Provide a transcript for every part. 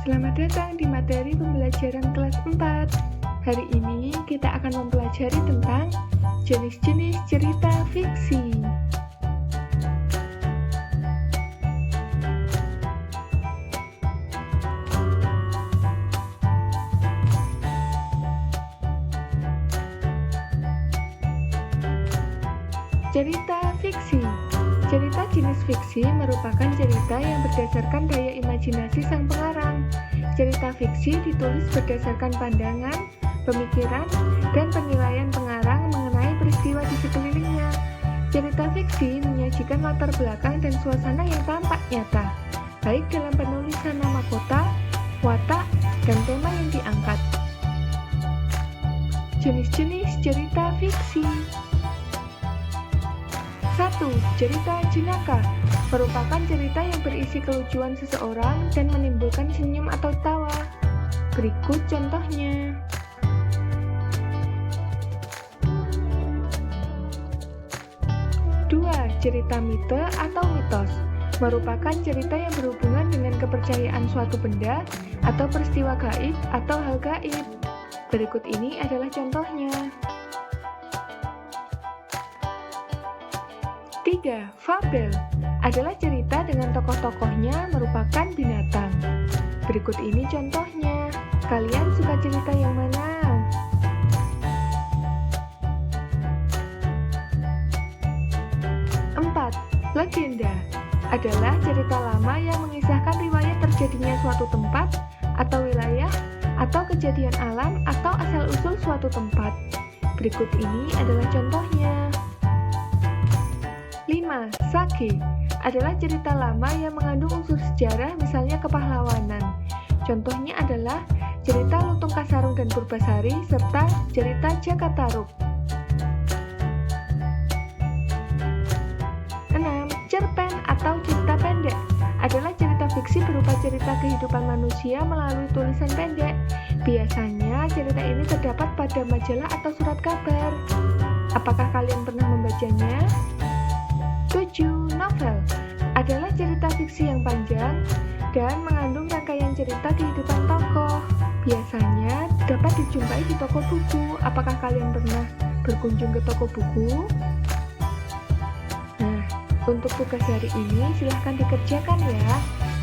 Selamat datang di materi pembelajaran kelas 4. Hari ini kita akan mempelajari tentang jenis-jenis cerita fiksi. Cerita fiksi. Cerita jenis fiksi merupakan cerita yang berdasarkan daya imajinasi sang pengarang. Cerita fiksi ditulis berdasarkan pandangan, pemikiran, dan penilaian pengarang mengenai peristiwa di sekelilingnya. Cerita fiksi menyajikan latar belakang dan suasana yang tampak nyata, baik dalam penulisan nama kota, watak, dan tema yang diangkat. Jenis-jenis cerita fiksi. 1. Cerita jenaka merupakan cerita yang berisi kelucuan seseorang dan menimbulkan senyum atau tawa. Berikut contohnya. Dua, cerita mite atau mitos merupakan cerita yang berhubungan dengan kepercayaan suatu benda atau peristiwa gaib atau hal gaib. Berikut ini adalah contohnya. 3. Fabel adalah cerita dengan tokoh-tokohnya merupakan binatang. Berikut ini contohnya. Kalian suka cerita yang mana? 4. Legenda adalah cerita lama yang mengisahkan riwayat terjadinya suatu tempat atau wilayah atau kejadian alam atau asal-usul suatu tempat. Berikut ini adalah contohnya. 5. Sage adalah cerita lama yang mengandung unsur sejarah, misalnya kepahlawanan. Contohnya adalah cerita Lutung Kasarung dan Purbasari serta cerita Jakatarub. 6. Cerpen atau cerita pendek adalah cerita fiksi berupa cerita kehidupan manusia melalui tulisan pendek. Biasanya cerita ini terdapat pada majalah atau surat kabar. Apakah kalian pernah membacanya? 7. Novel adalah cerita fiksi yang panjang dan mengandung rangkaian cerita kehidupan tokoh. Biasanya dapat dijumpai di toko buku. Apakah kalian pernah berkunjung ke toko buku? Nah, untuk tugas hari ini silahkan dikerjakan ya.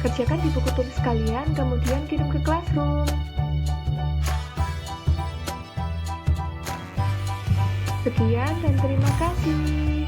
Kerjakan di buku tulis kalian, kemudian kirim ke Classroom. Sekian dan terima kasih.